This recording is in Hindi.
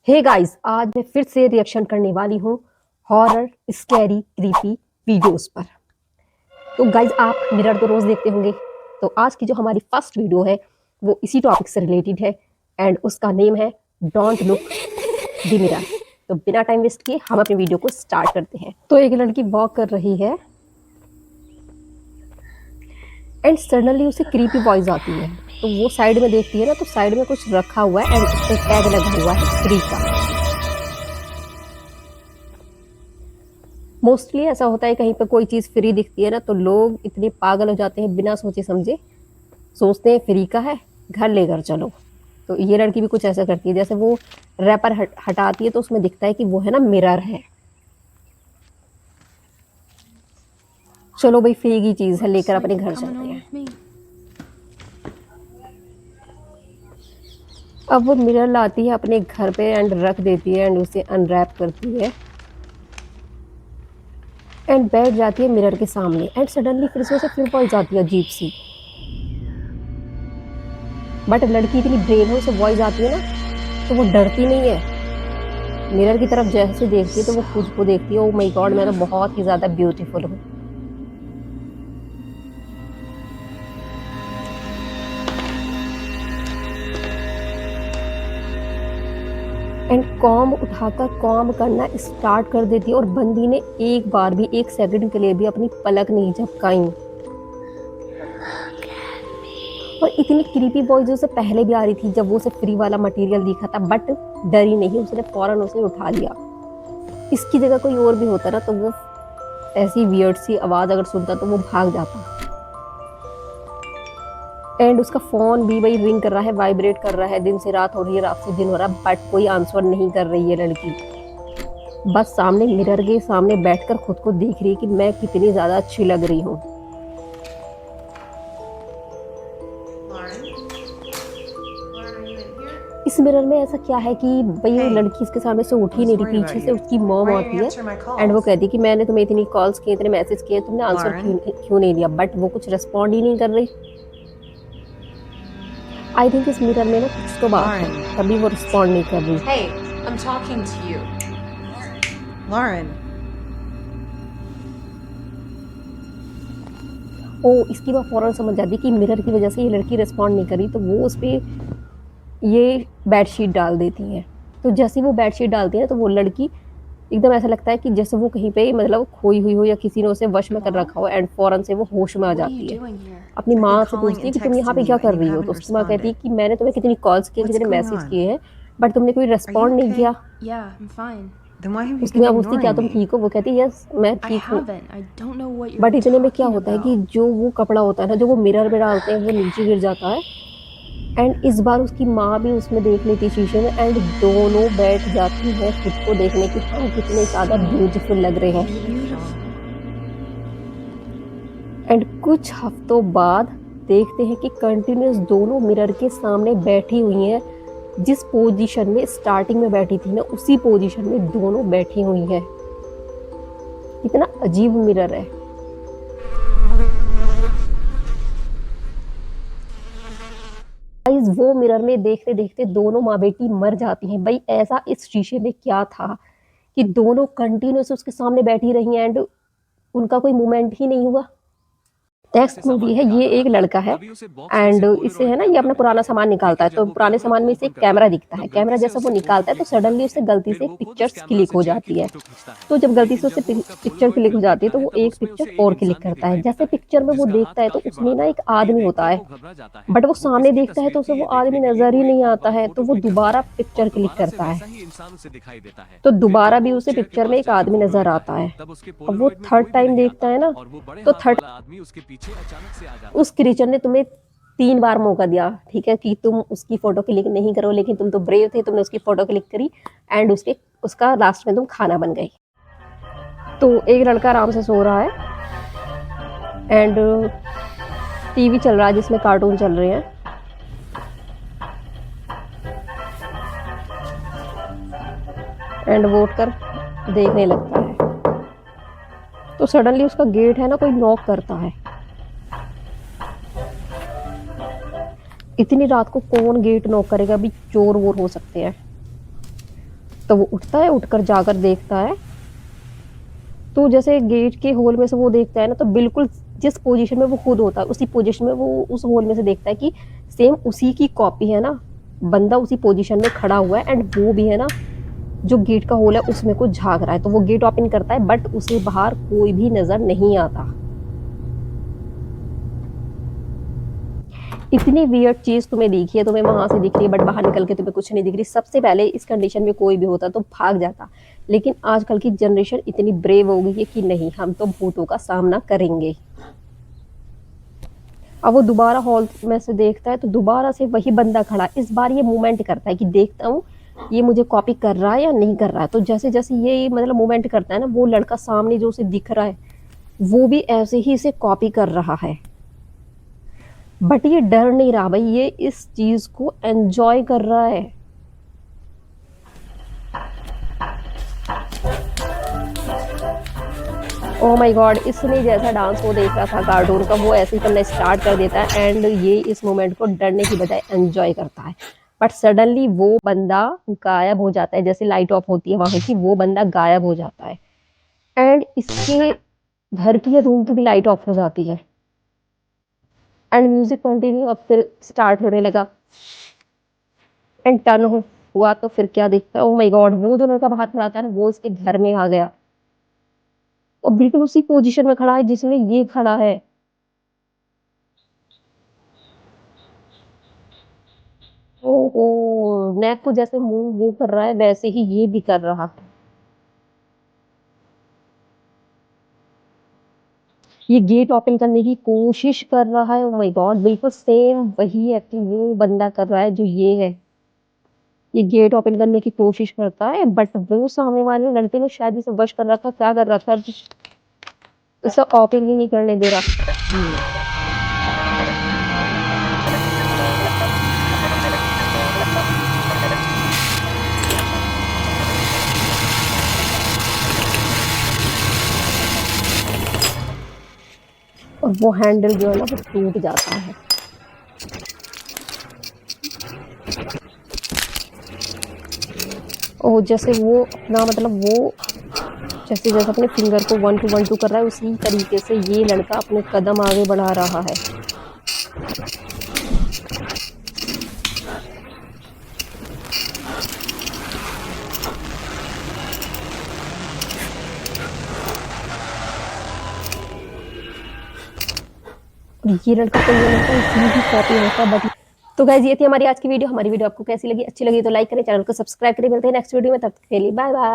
हे गाइस, आज मैं फिर से रिएक्शन करने वाली हूँ हॉरर स्कैरी क्रीपी वीडियोस पर। तो गाइस, आप मिरर तो रोज देखते होंगे, तो आज की जो हमारी फर्स्ट वीडियो है वो इसी टॉपिक से रिलेटेड है एंड उसका नेम है डोंट लुक द मिरर। तो बिना टाइम वेस्ट किए हम अपनी वीडियो को स्टार्ट करते हैं। तो एक लड़की वॉक कर रही है एंड सडनली उसे क्रीपी वॉइस आती है। तो वो साइड में देखती है ना, तो साइड में कुछ रखा हुआ है एंड उस पर टैग लगा हुआ है फ्री का। मोस्टली ऐसा होता है, कहीं पर कोई चीज़ फ्री दिखती है ना तो लोग इतने पागल हो जाते हैं, बिना सोचे समझे सोचते हैं फ्री का है, घर लेकर चलो। तो ये लड़की भी कुछ ऐसा करती है, जैसे वो रैपर हटाती है तो उसमें दिखता है कि वो है ना मिरर है। चलो भाई, फ्री की चीज़ है, लेकर अपने घर चलते हैं। अब वो मिरर लाती है अपने घर पे एंड रख देती है एंड उसे अनरैप करती है एंड बैठ जाती है मिरर के सामने एंड सडनली फिर से फिर वॉइस आती है अजीब सी। बट लड़की इतनी ब्रेव है, उसे वॉइस आती है ना तो वो डरती नहीं है। मिरर की तरफ जैसे देखती है तो वो खुद को देखती है, ओ माय गॉड, मैं तो बहुत ही ज़्यादा ब्यूटीफुल हूँ। एंड कॉम उठाकर कॉम करना स्टार्ट कर देती है और बंदी ने एक बार भी, एक सेकंड के लिए भी अपनी पलक नहीं झपकाई। और इतनी क्रीपी वॉइस उसे पहले भी आ रही थी जब वो उसे फ्री वाला मटेरियल दिखा था, बट डरी नहीं, उसने फौरन उसे उठा लिया। इसकी जगह कोई और भी होता ना तो वो ऐसी वियर्ड सी आवाज़ अगर सुनता तो वो भाग जाता। एंड उसका फ़ोन भी भाई रिंग कर रहा है, वाइब्रेट कर रहा है, दिन से रात हो रही है, रात से दिन हो रहा है, बट कोई आंसर नहीं कर रही है लड़की। बस सामने मिरर के सामने बैठकर खुद को देख रही है कि मैं कितनी ज़्यादा अच्छी लग रही हूँ। इस मिरर में ऐसा क्या है कि भाई वो लड़की इसके सामने से उठ ही नहीं रही, पीछे से उसकी मॉम आती है एंड वो कहती है कि मैंने तुम्हें इतनी कॉल्स किए, इतने मैसेज किए, तुमने आंसर क्यों नहीं दिया, बट वो कुछ रिस्पॉन्ड ही नहीं कर रही। आई थिंक इस मिरर में ना कुछ तो बात है, तभी वो रिस्पॉन्ड नहीं कर रही। Hey, I'm talking to you. Lauren. ओ, इसकी बात फौरन समझ जाती कि मिरर की वजह से ये लड़की रिस्पॉन्ड नहीं करी, तो वो उस पर ये बेडशीट डाल देती हैं। तो जैसे वो बेडशीट डालती है तो वो लड़की एकदम ऐसा लगता है कि जैसे वो कहीं पे मतलब खोई हुई हो या किसी ने उसे वश में कर रखा हो एंड फौरन से वो होश में आ जाती है। अपनी माँ से पूछती है कि तुम यहाँ पे क्या कर रही हो, तो उसकी माँ कहती है कि मैंने तुम्हें कितनी कॉल्स किए, कितने मैसेज किए हैं, बट तुमने कोई रिस्पॉन्ड नहीं किया। उसकी माँ पूछती क्या तुम ठीक हो, वो कहती है यस मैं ठीक हूँ। बट इतने में क्या होता है कि जो वो कपड़ा होता है ना जो वो मिरर में डालते हैं वो नीचे गिर जाता है एंड इस बार उसकी माँ भी उसमें देख लेती है शीशे में एंड दोनों बैठ जाती है खुद को देखने की हम कितने ज़्यादा ब्यूटीफुल लग रहे हैं। एंड कुछ हफ्तों बाद देखते हैं कि कंटिन्यूस दोनों मिरर के सामने बैठी हुई हैं, जिस पोजीशन में स्टार्टिंग में बैठी थी ना उसी पोजीशन में दोनों बैठी हुई हैं। कितना अजीब मिरर है। वो मिरर में देखते देखते दोनों माँ बेटी मर जाती हैं। भाई ऐसा इस शीशे में क्या था कि दोनों कंटिन्यूस उसके सामने बैठी रही एंड उनका कोई मूवमेंट ही नहीं हुआ। नेक्स्ट मूवी है, ये एक लड़का है एंड इससे है ना ये अपना पुराना सामान निकालता है, तो पुराने सामान में से एक कैमरा दिखता है। कैमरा जैसा वो निकालता है तो सडनली उससे गलती से एक पिक्चर्स क्लिक हो जाती है। तो जब गलती से उससे पिक्चर क्लिक हो जाती है तो वो एक पिक्चर और क्लिक करता है। जैसे पिक्चर में वो देखता है तो उसमें ना एक आदमी होता है, बट वो सामने देखता है तो उसे वो आदमी नजर ही नहीं आता है। तो वो दोबारा पिक्चर क्लिक करता है तो दोबारा भी उसे पिक्चर में एक आदमी नजर आता है। अब वो थर्ड टाइम देखता है ना तो थर्ड उस क्रीचर ने तुम्हें 3 बार मौका दिया, ठीक है, कि तुम उसकी फोटो क्लिक नहीं करो, लेकिन तुम तो ब्रेव थे, तुमने उसकी फोटो क्लिक करी एंड उसका लास्ट में तुम खाना बन गई। तो एक लड़का आराम से सो रहा है एंड टीवी चल रहा है जिसमें कार्टून चल रहे हैं एंड वो उठकर देखने लगता है। तो सडनली उसका गेट है ना कोई नॉक करता है। इतनी रात को कौन गेट नॉक करेगा, अभी चोर वोर हो सकते हैं। तो वो उठता है, उठकर जाकर देखता है, तो जैसे गेट के होल में से वो देखता है ना, तो बिल्कुल जिस पोजीशन में वो खुद होता है उसी पोजीशन में वो उस होल में से देखता है कि सेम उसी की कॉपी है ना, बंदा उसी पोजीशन में खड़ा हुआ है, एंड वो भी है ना जो गेट का होल है उसमें कुछ झाँक रहा है। तो वो गेट ओपन करता है, बट उसे बाहर कोई भी नजर नहीं आता। इतनी वियर्ड चीज तुम्हें दिखी है, तुम्हें वहां से दिख रही है, बट बाहर निकल के तुम्हें कुछ नहीं दिख रही। सबसे पहले इस कंडीशन में कोई भी होता तो भाग जाता, लेकिन आजकल की जनरेशन इतनी ब्रेव हो गई है कि नहीं, हम तो भूतों का सामना करेंगे। अब वो दोबारा हॉल में से देखता है, तो दोबारा से वही बंदा खड़ा है। इस बार ये मूवमेंट करता है कि देखता हूँ ये मुझे कॉपी कर रहा है या नहीं कर रहा है। तो जैसे जैसे ये मतलब मूवमेंट करता है ना, वो लड़का सामने जो उसे दिख रहा है वो भी ऐसे ही इसे कॉपी कर रहा है। बट ये डर नहीं रहा भाई, ये इस चीज को एंजॉय कर रहा है। ओ माय गॉड, इसने जैसा डांस वो देख रहा था कार्टून का, वो ऐसे ही करना स्टार्ट कर देता है, एंड ये इस मोमेंट को डरने की बजाय एंजॉय करता है। बट सडनली वो बंदा गायब हो जाता है, जैसे लाइट ऑफ होती है वहां की, वो बंदा गायब हो जाता है, एंड इसके घर की रूम की भी लाइट ऑफ हो जाती है, एंड म्यूजिक कंटिन्यू अब फिर स्टार्ट होने लगा, एंड टर्न हुआ तो फिर क्या दिखता है, ओ माय गॉड, वो जो लड़का बाहर खड़ा था ना वो इसके घर में आ गया, और बिल्कुल उसी पोजीशन में खड़ा है जिसमें ये खड़ा है। ओहो, नेक को जैसे मूव वो कर रहा है वैसे ही ये भी कर रहा है। ये गेट ओपन करने की कोशिश कर रहा है, ओह माय गॉड, बिल्कुल सेम वही एक्टिंग वो बंदा कर रहा है जो ये है। ये गेट ओपन करने की कोशिश करता है, बट वो सामने वाले लड़के ने शायद इसे वश कर रखा, क्या कर रखा, इसे ओपन ही नहीं करने दे रहा। और वो हैंडल जो है ना वो टूट जाता है। और जैसे वो अपना मतलब वो जैसे जैसे अपने फिंगर को 1 2 1 2 कर रहा है, उसी तरीके से ये लड़का अपने कदम आगे बढ़ा रहा है। और ये लड़का तो ये लड़का इसी की कॉपी होता है। बट तो गाइज ये थी हमारी आज की वीडियो। हमारी वीडियो आपको कैसी लगी, अच्छी लगी तो लाइक करें, चैनल को सब्सक्राइब करें। मिलते हैं नेक्स्ट वीडियो में, तब तक के लिए बाय बाय।